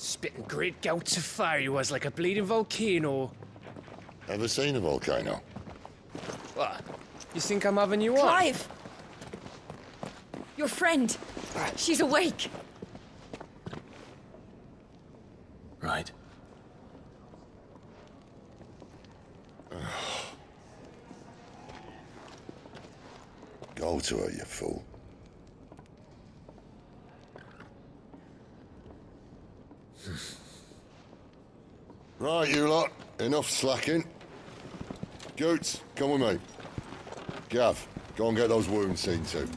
Spitting great gouts of fire he was, like a bleeding volcano. Ever seen a volcano? What? You think I'm having you on? Clive! Your friend. She's awake. Right. Go to her, you fool. Right, you lot. Enough slacking. Goots, come with me. Gav, go and get those wounds seen to.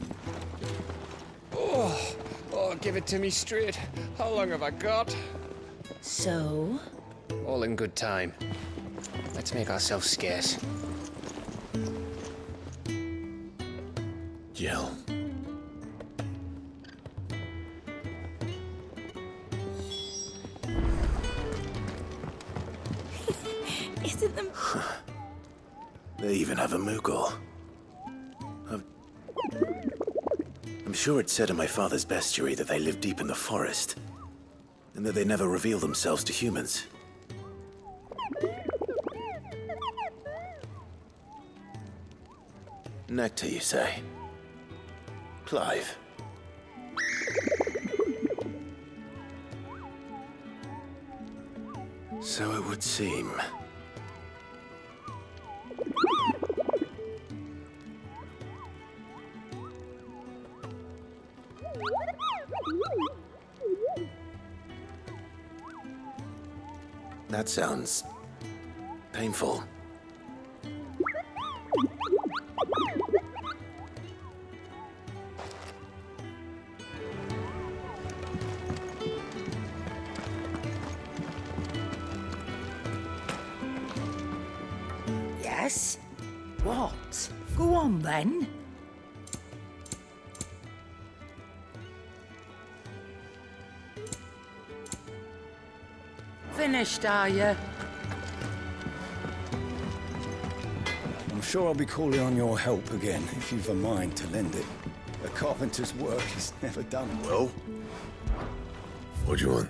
Oh, give it to me straight. How long have I got? So? All in good time. Let's make ourselves scarce. Jill. Isn't them... They even have a Moogle. I'm sure it said in my father's bestiary that they live deep in the forest, and that they never reveal themselves to humans. Nectar, you say? Clive. So it would seem. That sounds painful. Yes? What? Go on, then. Finished, are you? I'm sure I'll be calling on your help again, if you've a mind to lend it. A carpenter's work is never done well. What do you want?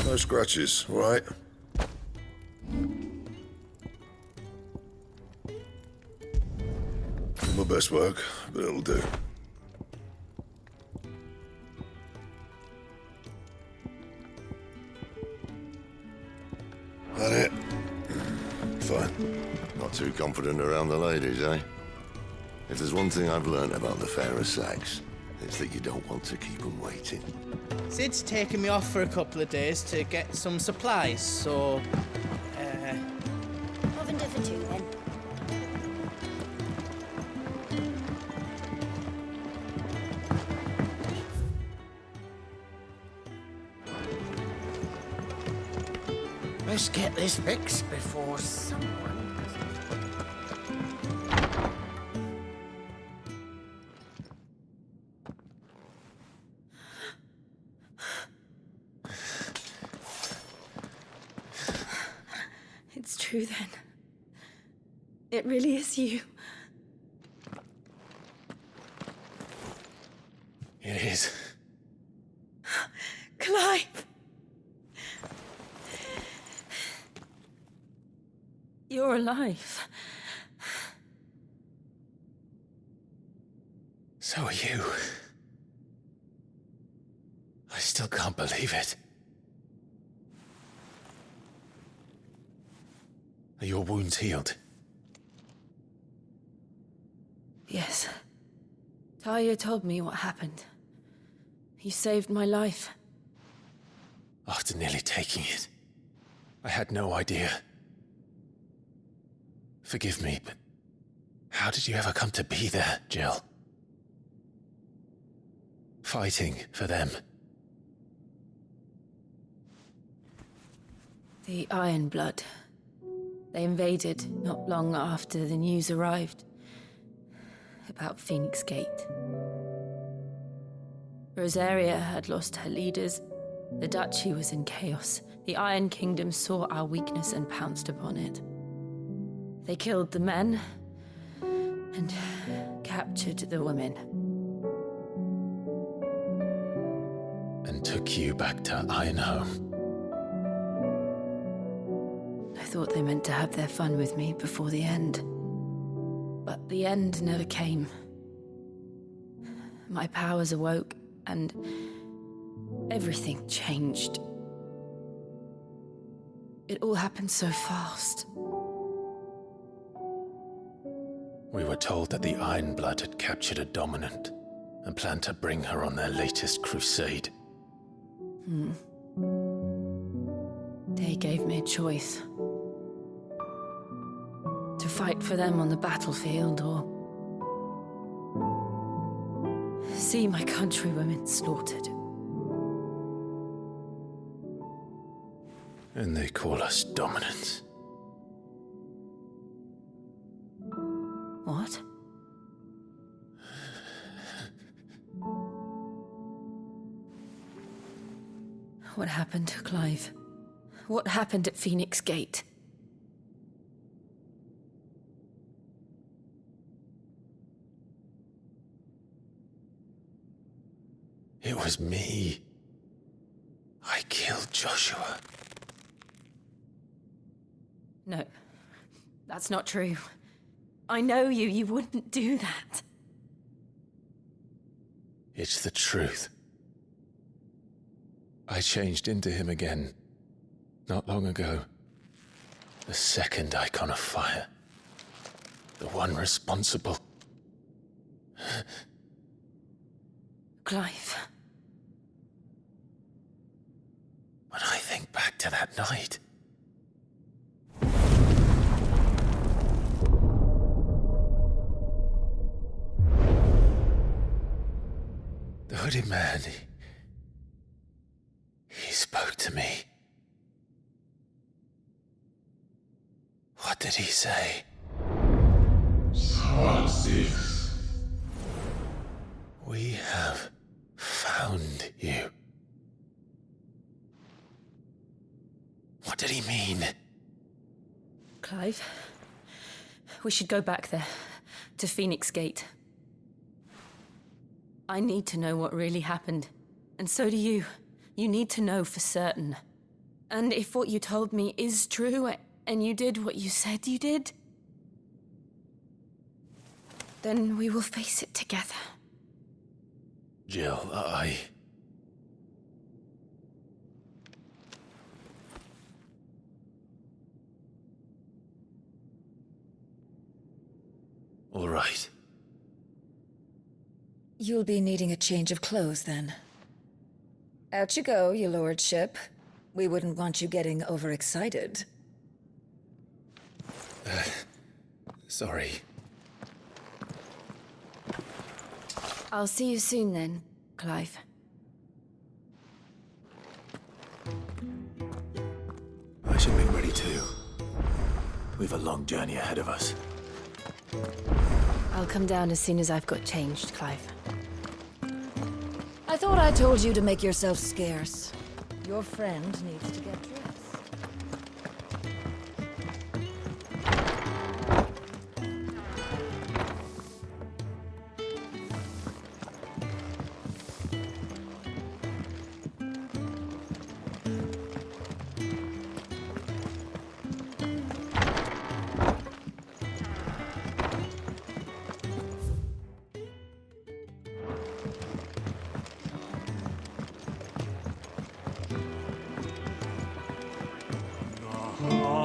No scratches, all right? Not my best work, but it'll do. That it? Fine. Not too confident around the ladies, eh? If there's one thing I've learned about the fairer sex, it's that you don't want to keep them waiting. Sid's taken me off for a couple of days to get some supplies, so... Lavender for two, then. Let's get this fixed before someone... It's true, then. It really is you. It is. Clive! You're alive. So are you. I still can't believe it. Are your wounds healed? Yes. Talia told me what happened. You saved my life. After nearly taking it, I had no idea. Forgive me, but how did you ever come to be there, Jill? Fighting for them. The Iron Blood. They invaded not long after the news arrived about Phoenix Gate. Rosaria had lost her leaders. The Duchy was in chaos. The Iron Kingdom saw our weakness and pounced upon it. They killed the men and captured the women. And took you back to Ironhome. I thought they meant to have their fun with me before the end. But the end never came. My powers awoke, and everything changed. It all happened so fast. We were told that the Iron Blood had captured a dominant and planned to bring her on their latest crusade. They gave me a choice. To fight for them on the battlefield, or see my countrywomen slaughtered. And they call us dominants. What? What happened to Clive? What happened at Phoenix Gate? It was me. I killed Joshua. No, that's not true. I know you. You wouldn't do that. It's the truth. I changed into him again, not long ago. The second icon of fire. The one responsible. Clive. When I think back to that night... The hooded man, he spoke to me. What did he say? We have found you. What did he mean? Clive, we should go back there, to Phoenix Gate. I need to know what really happened. And so do you. You need to know for certain. And if what you told me is true, and you did what you said you did, then we will face it together. Jill, All right. You'll be needing a change of clothes, then. Out you go, your lordship. We wouldn't want you getting overexcited. Sorry. I'll see you soon then, Clive. I should make ready too. We've a long journey ahead of us. I'll come down as soon as I've got changed, Clive. I thought I told you to make yourself scarce. Your friend needs to get dressed.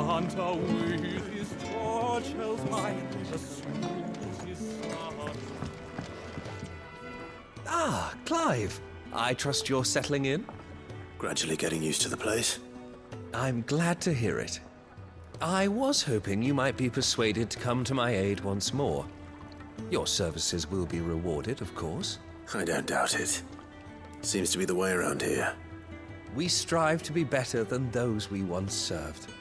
Santa with his torch held high, assumed his son. Ah, Clive. I trust you're settling in? Gradually getting used to the place. I'm glad to hear it. I was hoping you might be persuaded to come to my aid once more. Your services will be rewarded, of course. I don't doubt it. Seems to be the way around here. We strive to be better than those we once served.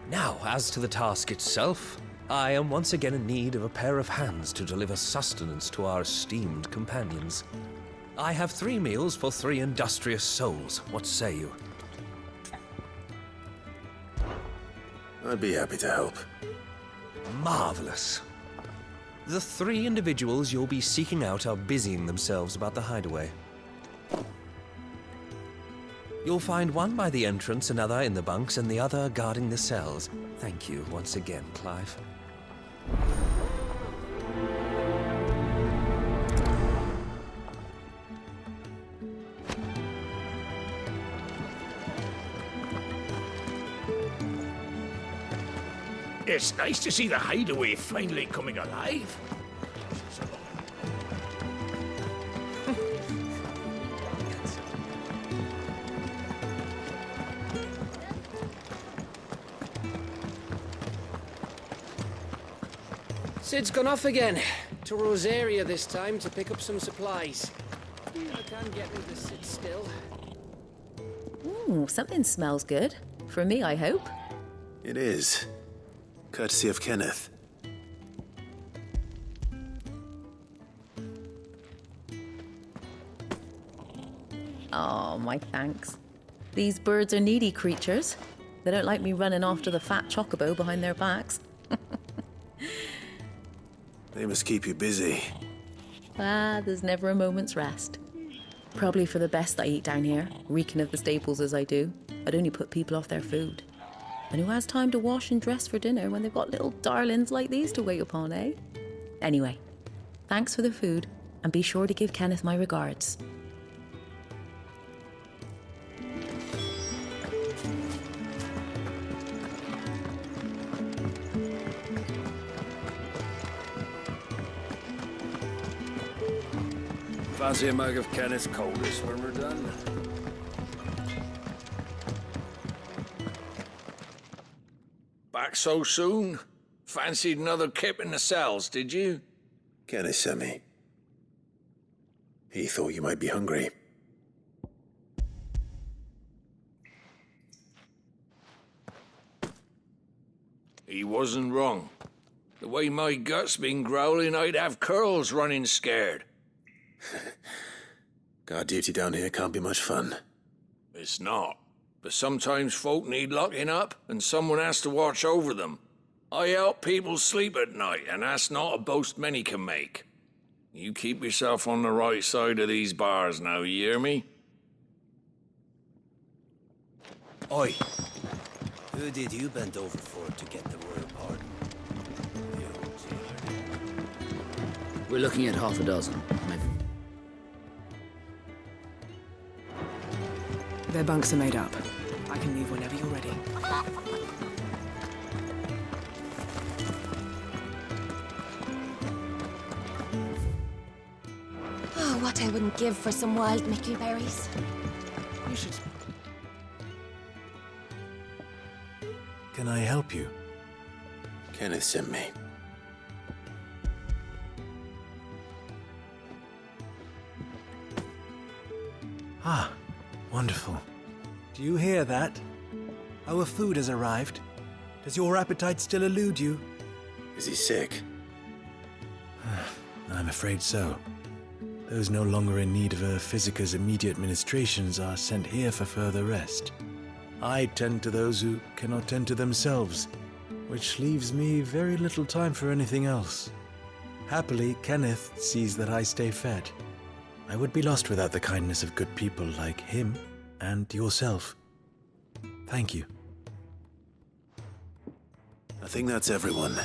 Now, as to the task itself, I am once again in need of a pair of hands to deliver sustenance to our esteemed companions. I have 3 meals for 3 industrious souls. What say you? I'd be happy to help. Marvelous. The 3 individuals you'll be seeking out are busying themselves about the hideaway. You'll find one by the entrance, another in the bunks, and the other guarding the cells. Thank you once again, Clive. It's nice to see the hideaway finally coming alive. Sid's gone off again. To Rosaria this time to pick up some supplies. I can't get me to sit still. Ooh, something smells good. For me, I hope. It is. Courtesy of Kenneth. Oh, my thanks. These birds are needy creatures. They don't like me running after the fat chocobo behind their backs. They must keep you busy. Ah, there's never a moment's rest. Probably for the best I eat down here, reeking of the staples as I do. I'd only put people off their food. And who has time to wash and dress for dinner when they've got little darlings like these to wait upon, eh? Anyway, thanks for the food, and be sure to give Kenneth my regards. Fancy a mug of Kenneth's coldest when we're done. Back so soon? Fancied another kip in the cells, did you? Kenneth sent me. He thought you might be hungry. He wasn't wrong. The way my gut's been growling, I'd have curls running scared. Guard duty down here can't be much fun. It's not. But sometimes folk need locking up, and someone has to watch over them. I help people sleep at night, and that's not a boast many can make. You keep yourself on the right side of these bars now, you hear me? Oi! Who did you bend over for to get the royal pardon? We're looking at half a dozen, maybe. Their bunks are made up. I can leave whenever you're ready. Oh, what I wouldn't give for some wild mickleberries. You should... Can I help you? Kenneth sent me. Ah, wonderful. Do you hear that? Our food has arrived. Does your appetite still elude you? Is he sick? I'm afraid so. Those no longer in need of a physicker's immediate ministrations are sent here for further rest. I tend to those who cannot tend to themselves, which leaves me very little time for anything else. Happily, Kenneth sees that I stay fed. I would be lost without the kindness of good people like him and yourself. Thank you. I think that's everyone.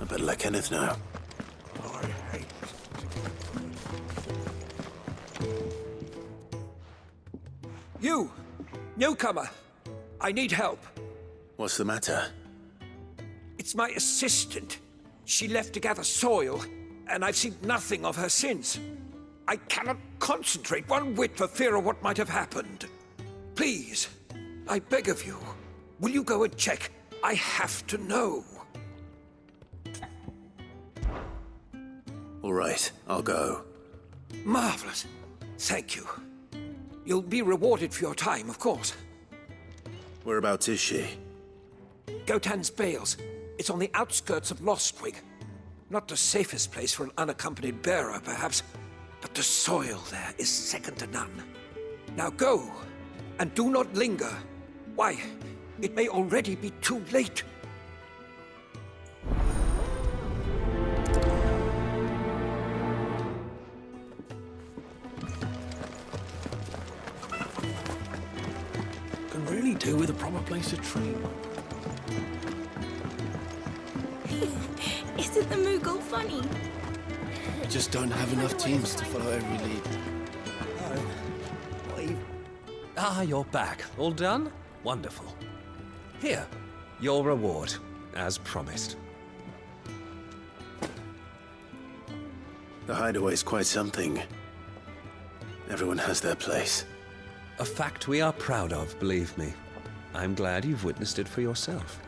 I better let Kenneth know. You! Newcomer! I need help. What's the matter? It's my assistant. She left to gather soil, and I've seen nothing of her since. I cannot concentrate one whit for fear of what might have happened. Please, I beg of you, will you go and check? I have to know. All right, I'll go. Marvelous. Thank you. You'll be rewarded for your time, of course. Whereabouts is she? Gotan's Bales. It's on the outskirts of Lostwig. Not the safest place for an unaccompanied bearer, perhaps, but the soil there is second to none. Now go, and do not linger. Why, it may already be too late. Can really do with a proper place to train. Isn't the Moogle funny? We just don't have enough teams to follow every lead. Ah, you're back. All done? Wonderful. Here, your reward, as promised. The hideaway's quite something. Everyone has their place. A fact we are proud of, believe me. I'm glad you've witnessed it for yourself.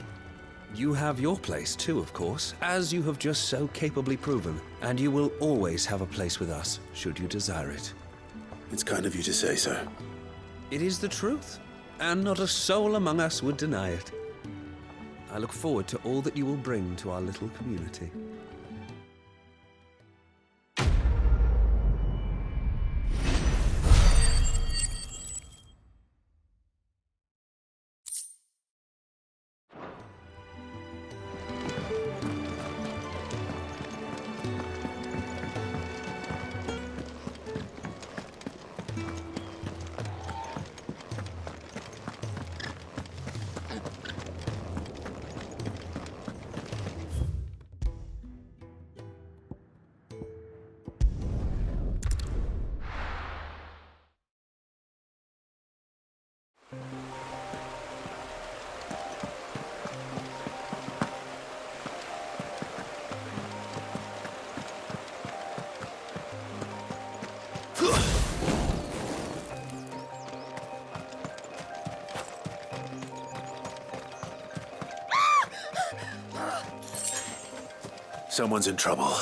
You have your place too, of course, as you have just so capably proven, and you will always have a place with us, should you desire it. It's kind of you to say so. It is the truth, and not a soul among us would deny it. I look forward to all that you will bring to our little community. Someone's in trouble.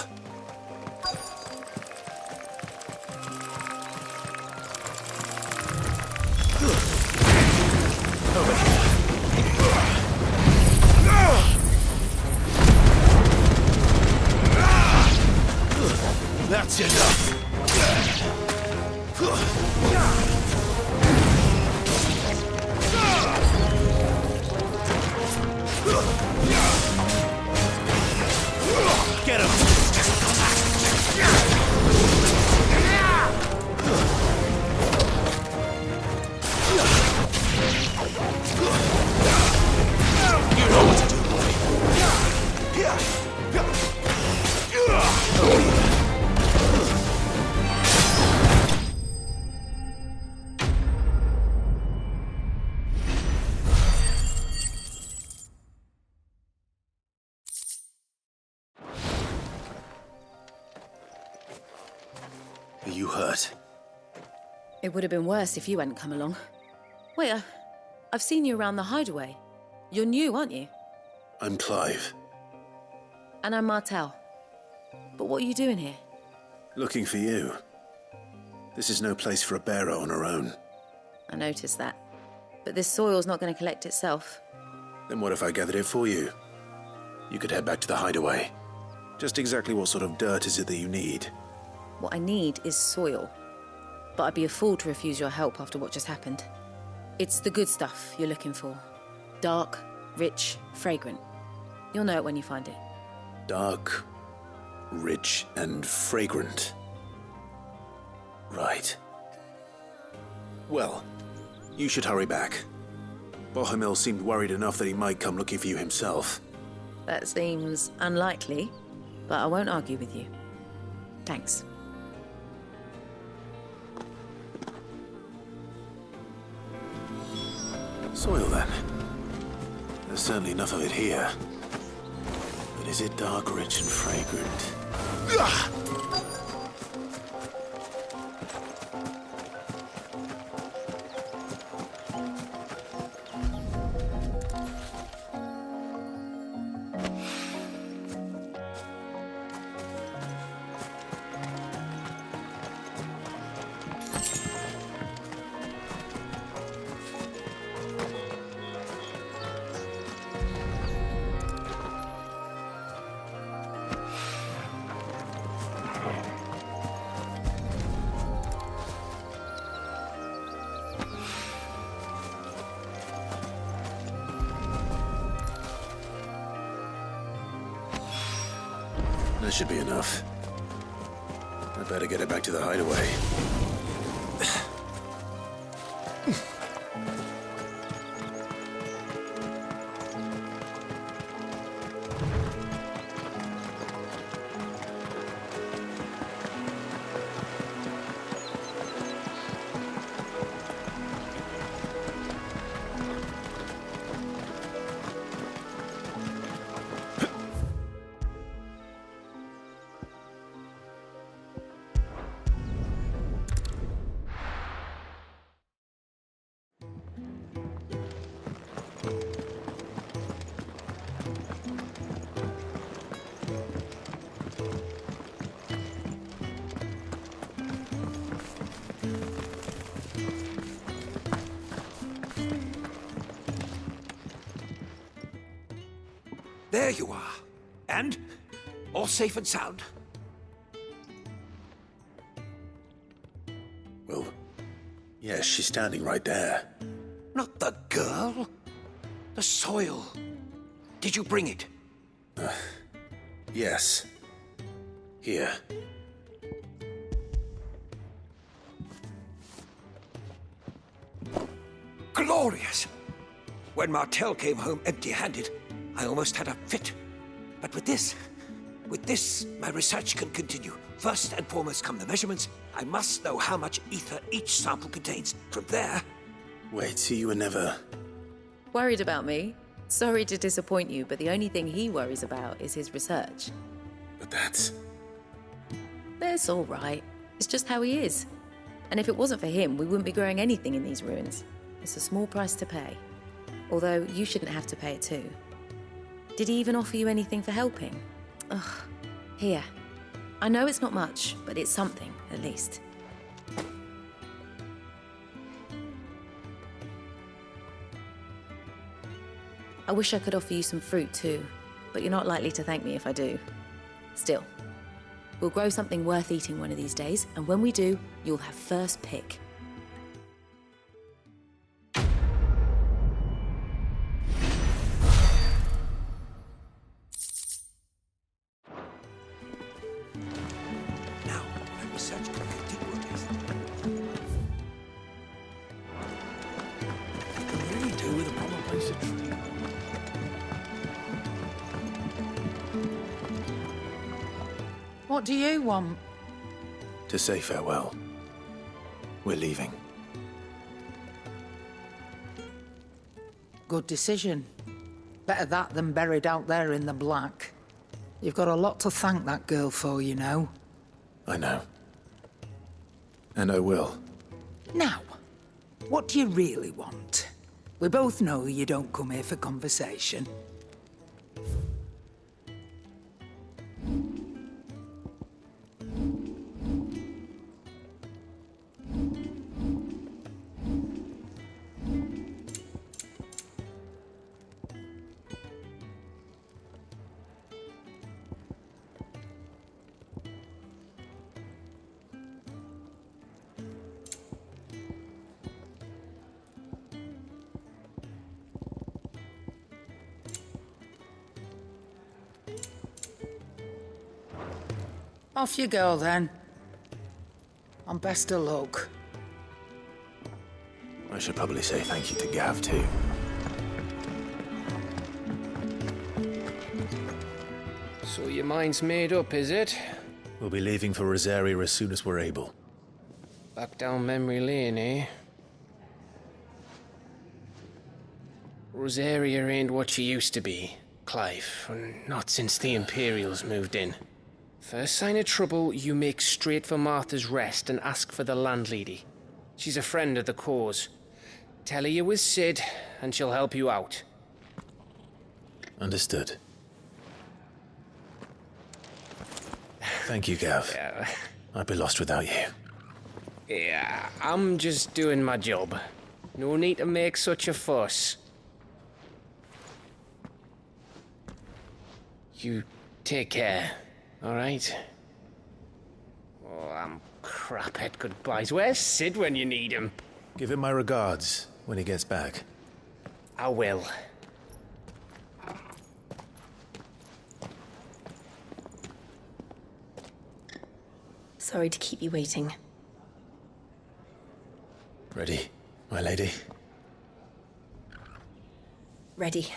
Over here. That's enough. Get him! You know what to do, boy. Are you hurt? It would have been worse if you hadn't come along. Wait, I've seen you around the hideaway. You're new, aren't you? I'm Clive. And I'm Martel. But what are you doing here? Looking for you. This is no place for a bearer on her own. I noticed that. But this soil's not going to collect itself. Then what if I gathered it for you? You could head back to the hideaway. Just exactly what sort of dirt is it that you need? What I need is soil. But I'd be a fool to refuse your help after what just happened. It's the good stuff you're looking for. Dark, rich, fragrant. You'll know it when you find it. Dark, rich, and fragrant. Right. Well, you should hurry back. Bohemil seemed worried enough that he might come looking for you himself. That seems unlikely, but I won't argue with you. Thanks. Soil, then. There's certainly enough of it here. But is it dark, rich, and fragrant? That should be enough. I better get it back to the hideaway. There you are. And? All safe and sound? Well, yes, she's standing right there. Not the girl. The soil. Did you bring it? Yes. Here. Glorious! When Martel came home empty-handed, I almost had a fit. But with this, my research can continue. First and foremost come the measurements. I must know how much ether each sample contains. From there... Wait, so you were never... Worried about me? Sorry to disappoint you, but the only thing he worries about is his research. But that's... That's all right. It's just how he is. And if it wasn't for him, we wouldn't be growing anything in these ruins. It's a small price to pay. Although, you shouldn't have to pay it too. Did he even offer you anything for helping? Ugh. Here. I know it's not much, but it's something, at least. I wish I could offer you some fruit too, but you're not likely to thank me if I do. Still, we'll grow something worth eating one of these days, and when we do, you'll have first pick. What do you want? To say farewell. We're leaving. Good decision. Better that than buried out there in the black. You've got a lot to thank that girl for, you know. I know. And I will. Now, what do you really want? We both know you don't come here for conversation. Off you go, then. And best of luck. I should probably say thank you to Gav, too. So your mind's made up, is it? We'll be leaving for Rosaria as soon as we're able. Back down memory lane, eh? Rosaria ain't what she used to be, Clive. Not since the Imperials moved in. First sign of trouble, you make straight for Martha's Rest and ask for the landlady. She's a friend of the cause. Tell her you're with Sid, and she'll help you out. Understood. Thank you, Gav. I'd be lost without you. Yeah, I'm just doing my job. No need to make such a fuss. You take care, alright? Oh, I'm crap at goodbyes. Where's Sid when you need him? Give him my regards when he gets back. I will. Sorry to keep you waiting. Ready, my lady? Ready.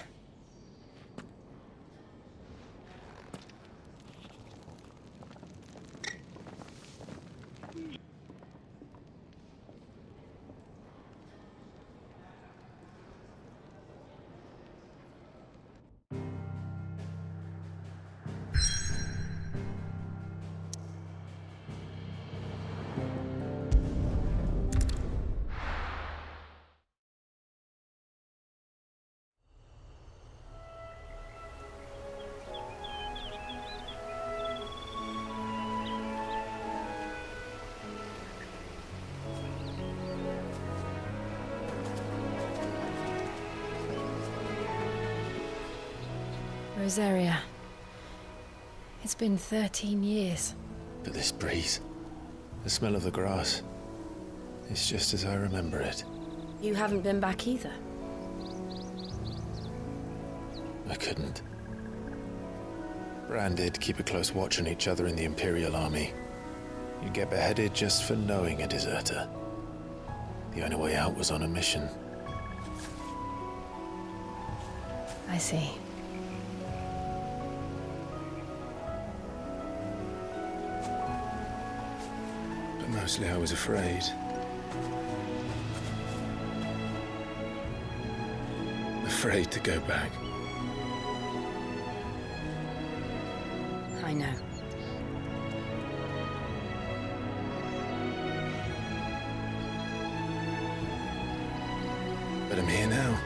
Rosaria. It's been 13 years. But this breeze, the smell of the grass, it's just as I remember it. You haven't been back either. I couldn't. Branded, keep a close watch on each other in the Imperial Army. You get beheaded just for knowing a deserter. The only way out was on a mission. I see. But mostly I was afraid. Afraid to go back. I know. But I'm here now.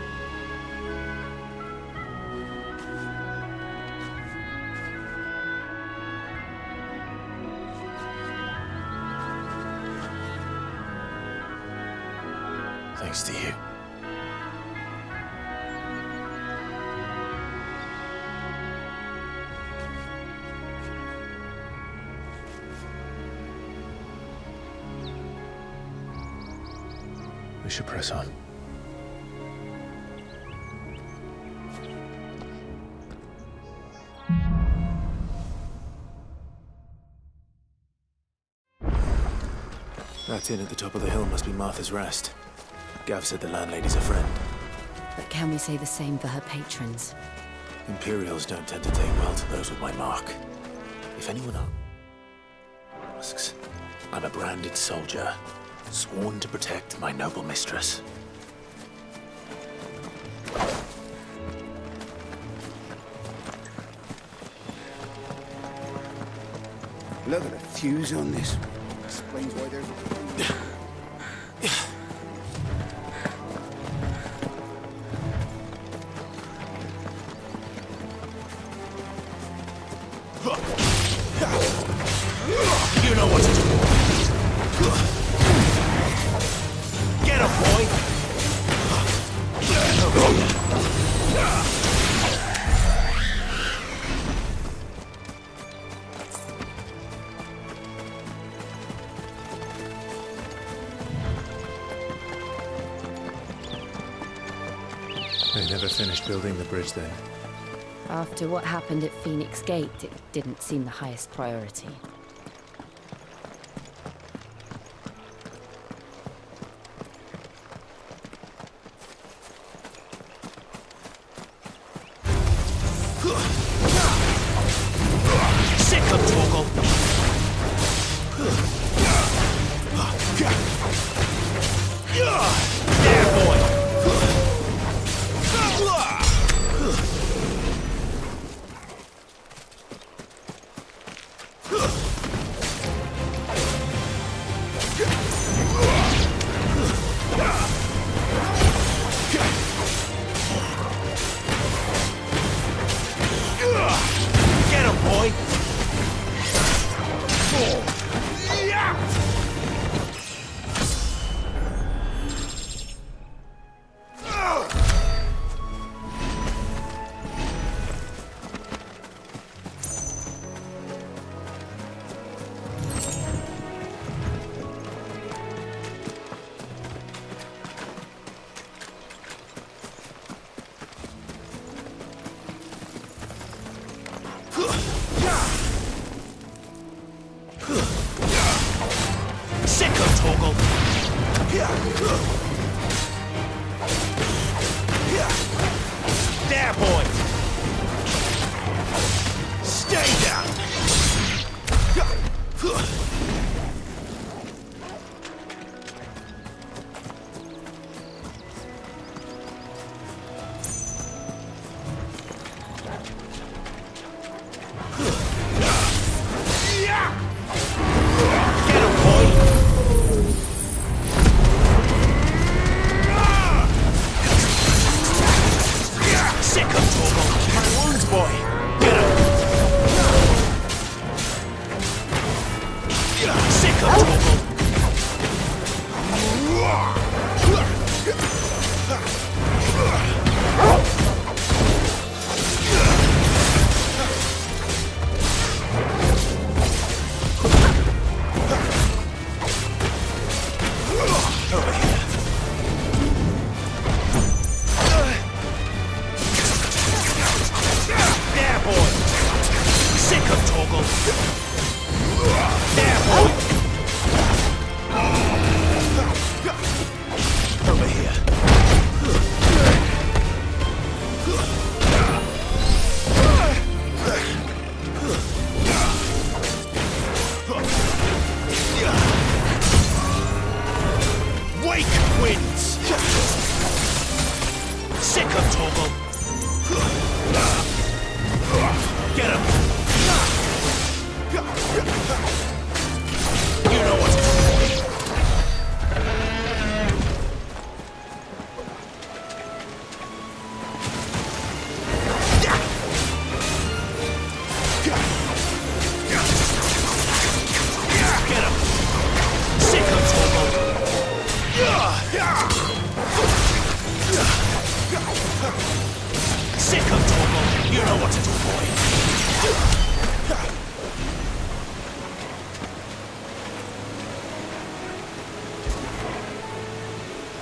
Thanks to you. We should press on. That inn at the top of the hill must be Martha's Rest. Gav said the landlady's a friend. But can we say the same for her patrons? Imperials don't tend to take well to those with my mark. If anyone asks, I'm a branded soldier, sworn to protect my noble mistress. Look at the fuse on this. Explains why there's You know what to do. Get him, boy! They never finished building the bridge then. After what happened at Phoenix Gate, it didn't seem the highest priority. Sick of Torgal! There, boy! boy. There, boy! Stay down!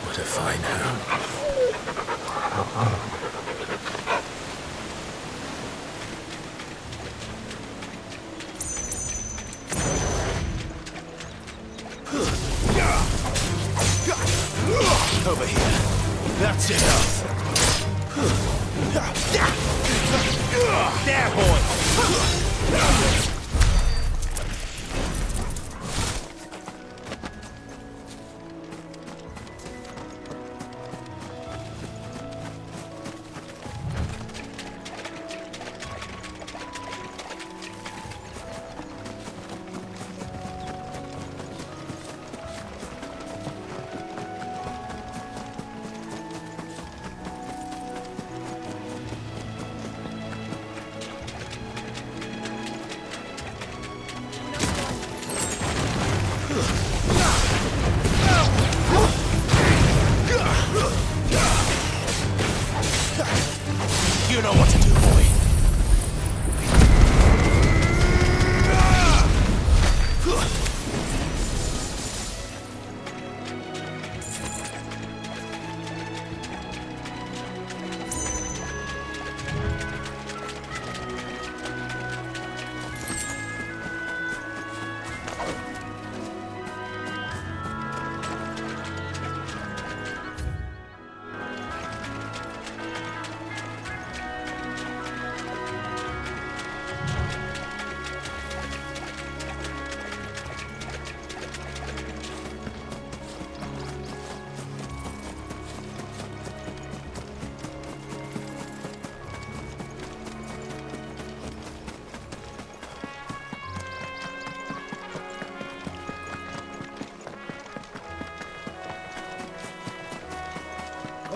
What a fine hound. Over here. That's enough. There, boy. You know what to do, boy.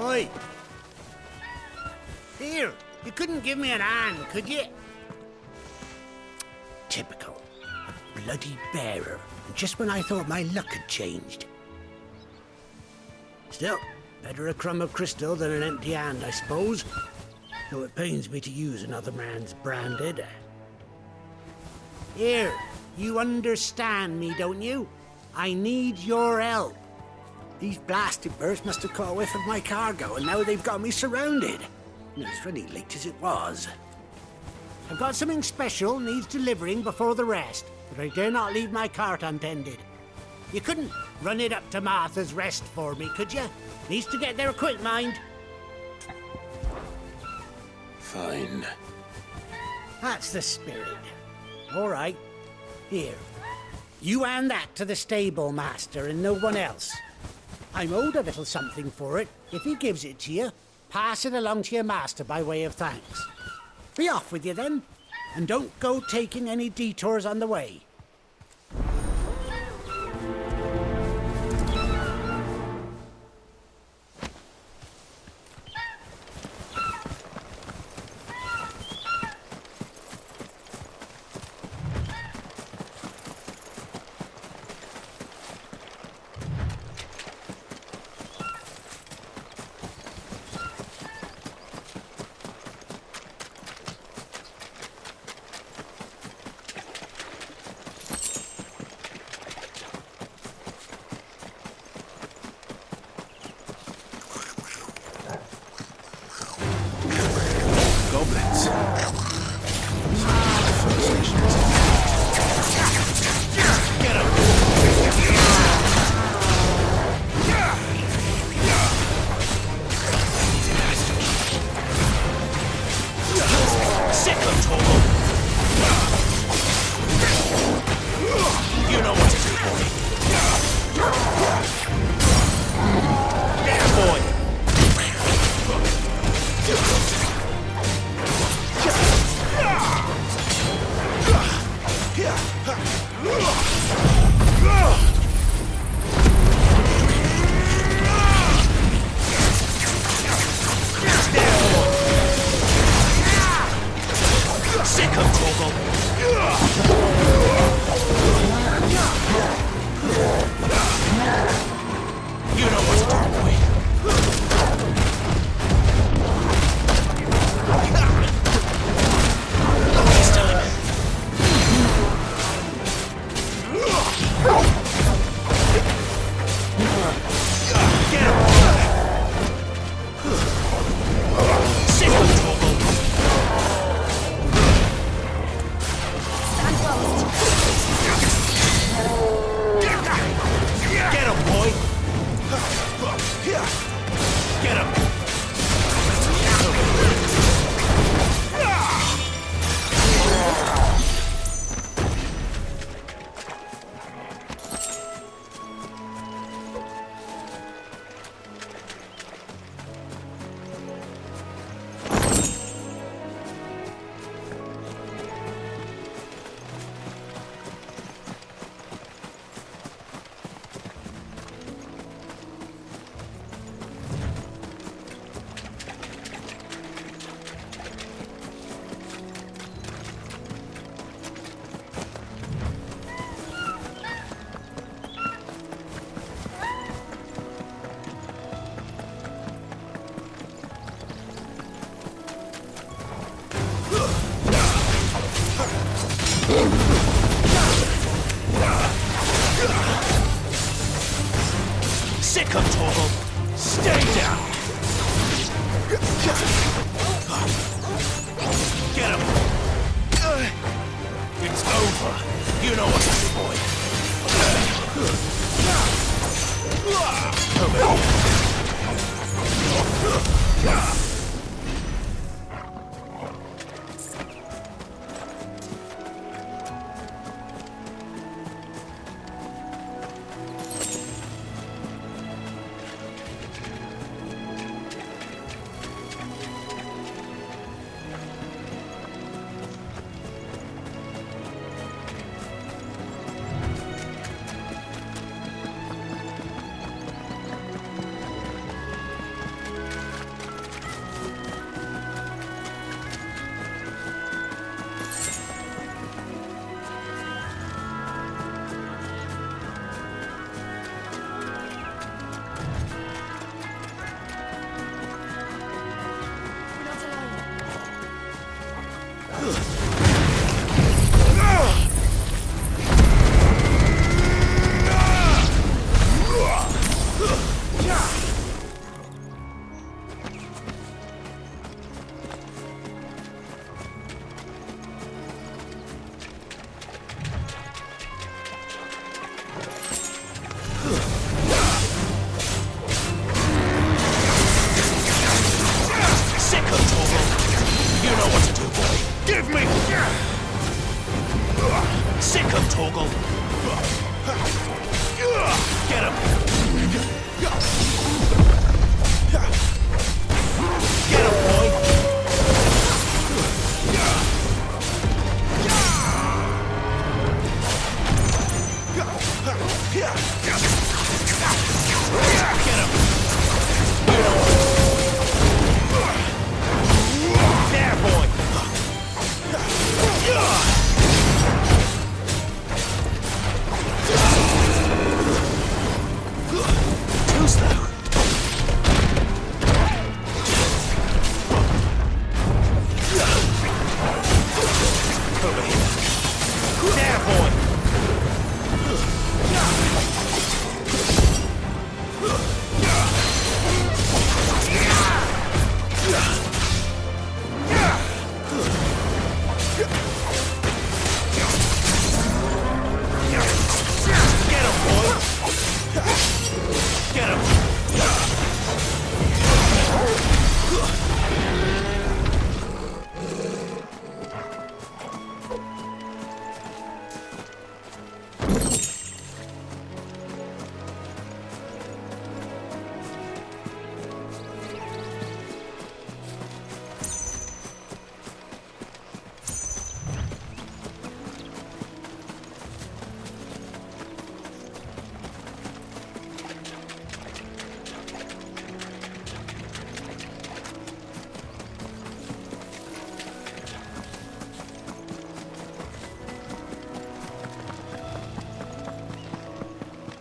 Oi! Here, you couldn't give me an hand, could you? typical. A bloody bearer, just when I thought my luck had changed. Still, better a crumb of crystal than an empty hand, I suppose. Though it pains me to use another man's branded. Here, you understand me, don't you? I need your help. These blasted birds must have caught a whiff of my cargo, and now they've got me surrounded. And it's really late as it was. I've got something special needs delivering before the rest, but I dare not leave my cart untended. You couldn't run it up to Martha's Rest for me, could you? Needs to get there quick, mind. Fine. That's the spirit. All right. Here. You hand that to the stable master and no one else. I'm owed a little something for it. If he gives it to you, pass it along to your master by way of thanks. Be off with you then, and don't go taking any detours on the way.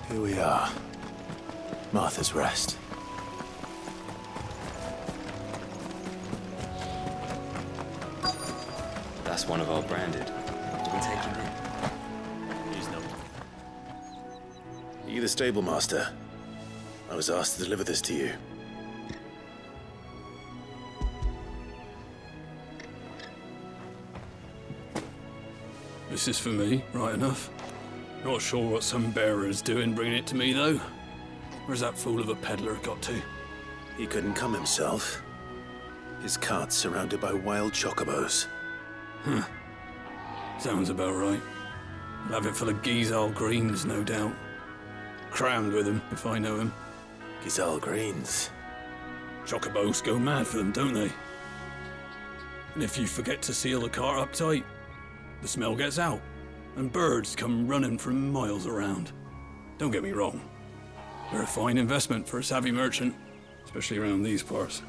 Here we are. Martha's Rest. That's one of our branded. Do we take him in? He's not. Are you the stable master? I was asked to deliver this to you. This is for me, right enough. Not sure what some bearer's doing bringing it to me, though. Where's that fool of a peddler got to? He couldn't come himself. His cart's surrounded by wild chocobos. Huh. Sounds about right. I'll have it full of Gizal greens, no doubt. Crammed with them, if I know him. Gizal greens? Chocobos go mad for them, don't they? And if you forget to seal the cart up tight, the smell gets out, and birds come running from miles around. Don't get me wrong. They're a fine investment for a savvy merchant, especially around these parts.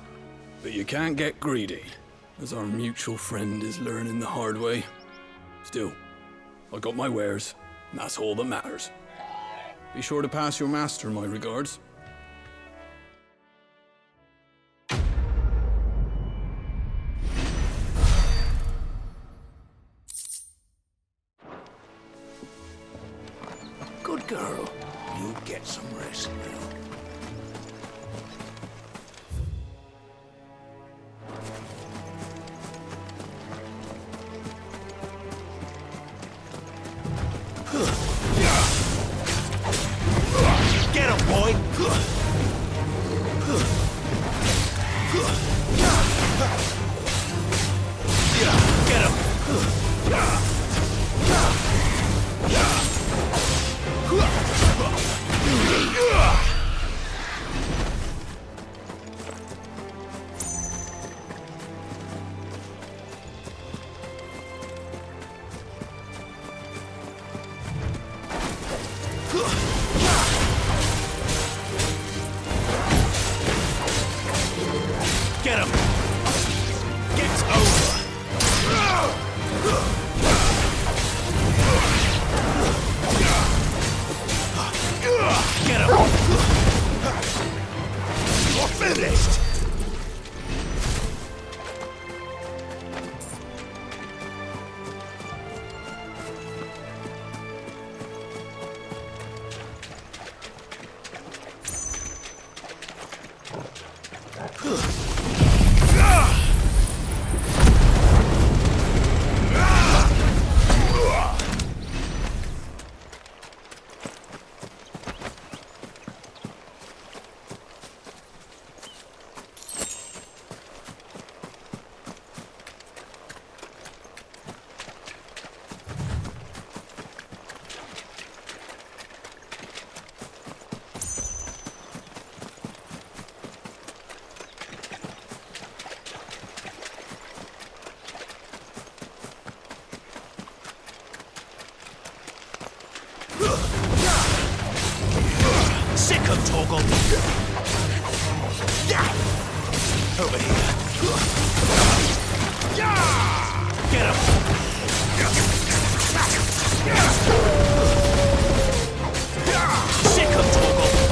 But you can't get greedy, as our mutual friend is learning the hard way. Still, I got my wares, and that's all that matters. Be sure to pass your master my regards. Good girl. You get some rest now. Get him, boy! Get him! Sick 'em, Torgal! Over here. Get him! Sick 'em, Torgal!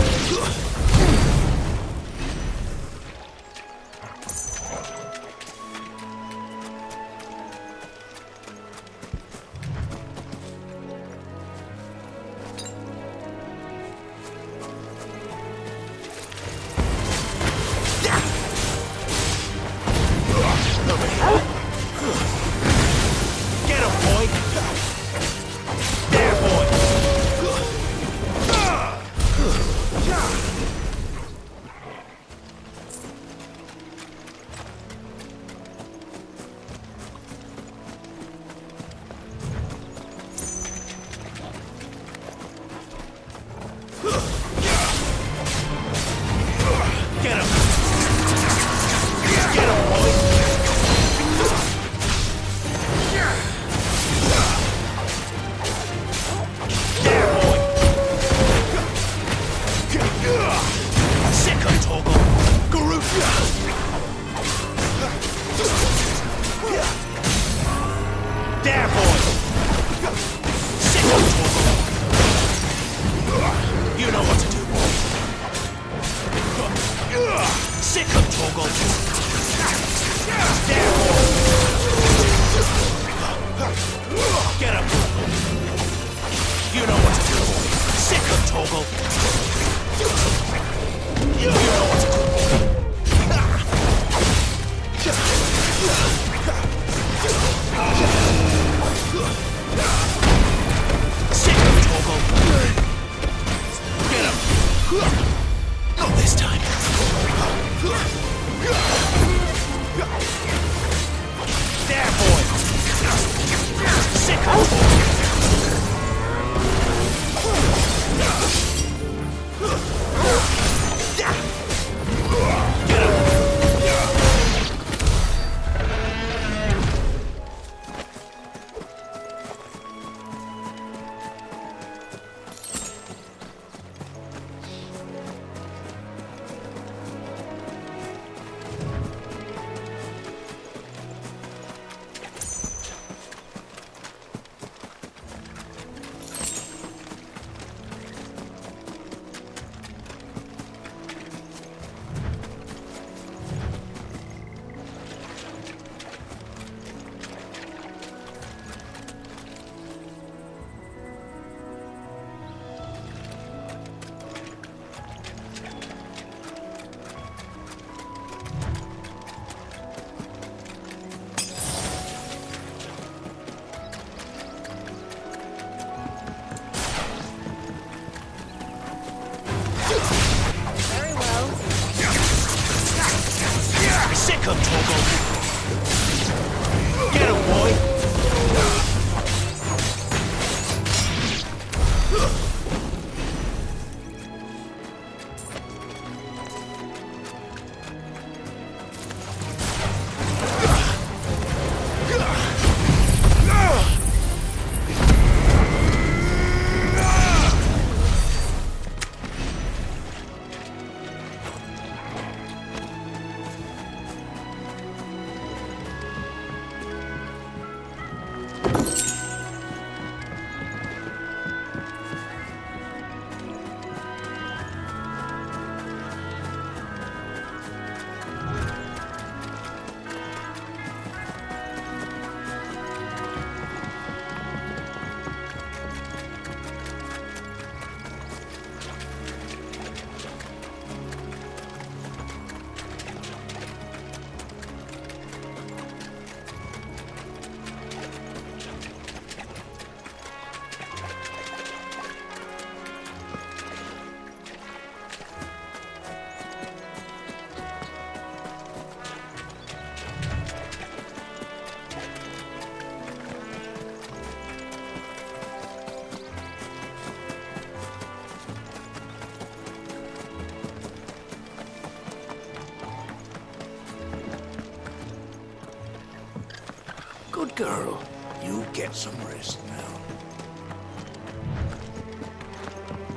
Good girl. You get some rest now.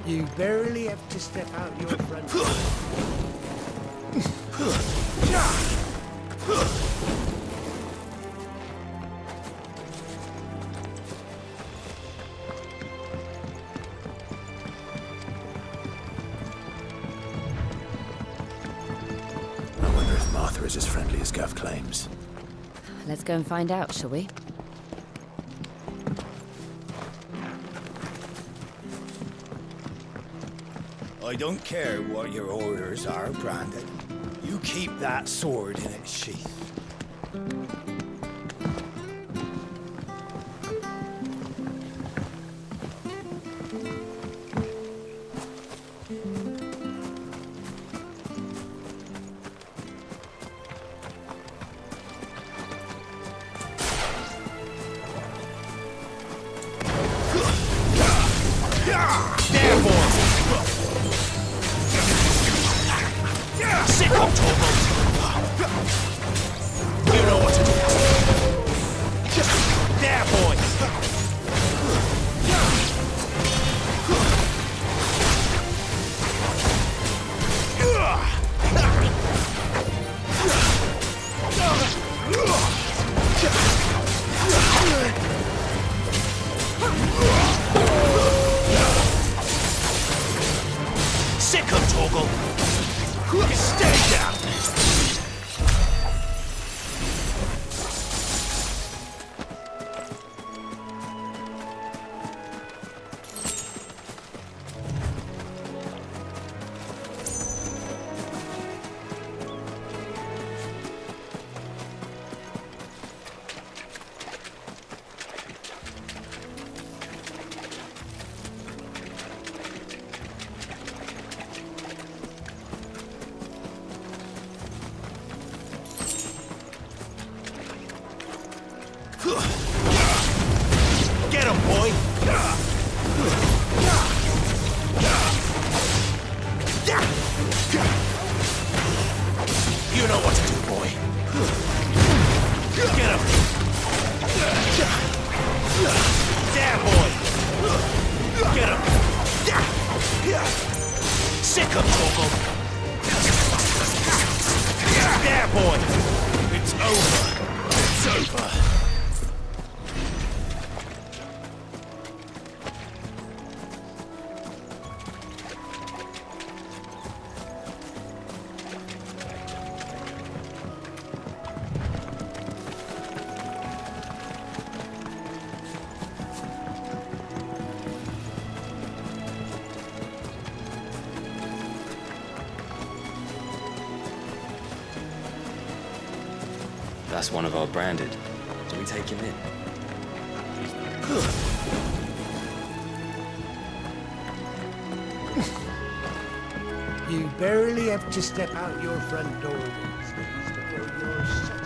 You barely have to step out your front door. I wonder if Martha is as friendly as Gav claims. Let's go and find out, shall we? I don't care what your orders are, Brandon. You keep that sword in its sheath. Get him, boy! You know what to do, boy. Get him! There, boy! Get him! Sick him, Torgal! There, boy! It's over! It's over! That's one of our branded. Do we take him in? You barely have to step out your front door these days before you're